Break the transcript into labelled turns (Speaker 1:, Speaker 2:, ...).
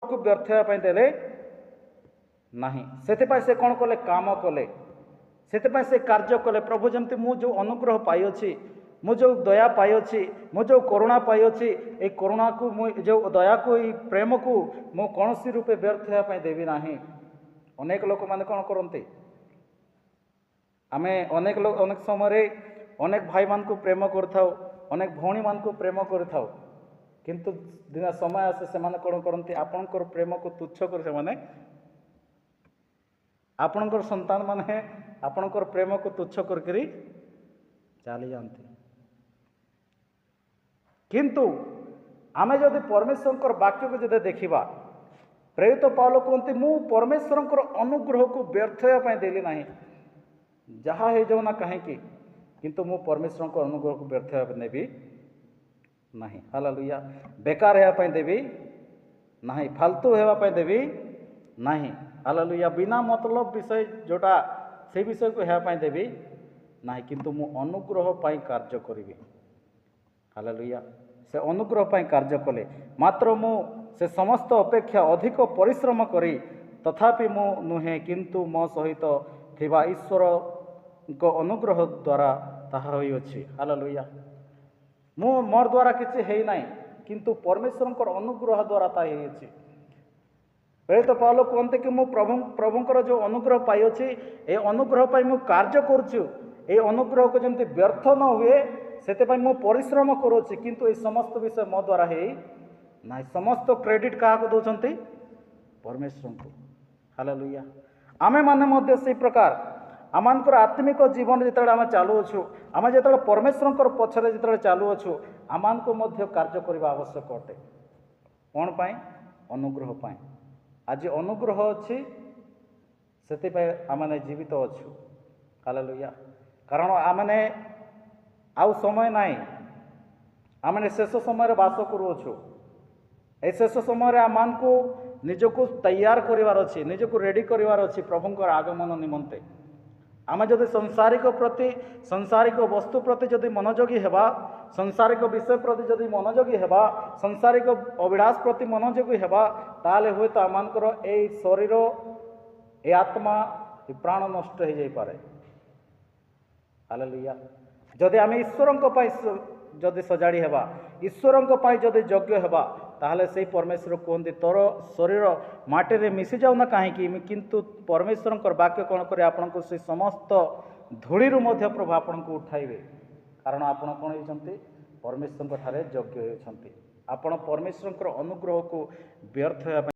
Speaker 1: को व्यर्थ होगा देले नहीं से कौन कले काम कले से कार्य कले प्रभु जमती मु जो अनुग्रह पाई मु जो दया पाई मु जो करुणा पाई ए करुणा को मु जो दया को प्रेम को मु कौन सी रूपे व्यर्थ होगा देवी ना। अनेक लोक मैंने कौन करते आमे अनेक लोग अनेक समय अनेक भाई मान को प्रेम कर अनेक भौणी मान को प्रेम कर किंतु दिन समय आसे से माने कौन करते आपणकर प्रेम को तुच्छ कर से माने आपणकर संतान माने आपणकर प्रेम को तुच्छ करकरी चली जाती। किंतु आमे जदि परमेश्वर वाक्य को जदि देखिबा प्रेरित पाउल कहते मु परमेश्वर अनुग्रह को व्यर्थ होगा देली ना जहाँ हो जाऊ ना कहीं किंतु मु परमेश्वर को अनुग्रह को व्यर्थ होगा देवी ना। हालेलुया बेकार होगा देवी ना फालतू होगा देवी ना। हालेलुया बिना मतलब विषय जोटा से विषय को होगा देवी ना किंतु मु अनुग्रह पाई कार्य करी। हालेलुया से अनुग्रह पाई कार्य कले मात्र मु से समस्त अपेक्षा अधिक परिश्रम करी तथापि मु नुहे किंतु मो सहित थिबा ईश्वर को अनुग्रह द्वारा ताहा होई अछि। हालेलुया मु मोर द्वारा किछि हेई नाही किंतु परमेश्वर को अनुग्रह द्वारा ता हेई अछि। प्रेरित पाउल कहते कि मु प्रभुंकर जो अनुग्रह पाई अछि ए अनुग्रह पाई मु कार्य करूछु ए अनुग्रह को जमती व्यर्थ न हुए सेते पाई मु परिश्रम करूछि किंतु ए समस्त विषय मो द्वारा हेई ना। समस्त क्रेडिट क्या दौरान परमेश्वर को। हालेलुया आमे माने मध्य से प्रकार आमर आत्मिक जीवन जिते आम चलुअछु आम जो परमेश्वर पछरे जो चलुअछु आम को मध्य कार्य करने आवश्यक अटे कौन पाई अनुग्रह पाई। आज अनुग्रह अच्छी से आमने जीवित अच्छु। हालेलुया कारण आमने आउ समय नाई आमने शेष समय बास करुअछु ए शेष समय आम को निजको तैयार करार अच्छी निजको रेडी करार अच्छी प्रभुंकर आगमन निमंते। आम जदि सांसारिक वस्तु प्रति जदि मनोयोगी हेबा सांसारिक विषय प्रति जदि मनोयोगी हेबा सांसारिक अभिलाष प्रति मनोयोगी हेबा ताले हुए तो आमर ए शरीर ए आत्मा ए प्राण नष्ट हो जाई पारे। हालेलुया जदि आम ईश्वर जदि सजाड़ी हेबा ईश्वर जदि योग्य हेबा ताहले से परमेश्वर कहते तोर शरीर माटी रे मिसी जाऊ ना कहीं किंतु परमेश्वर वाक्य कौन करे आपण को से समस्त धूली मध्य प्रभु आपण को उठाइबे कारण आपण कौन होती परमेश्वर ठारे योग्य होती। आपण परमेश्वर अनुग्रह को व्यर्थ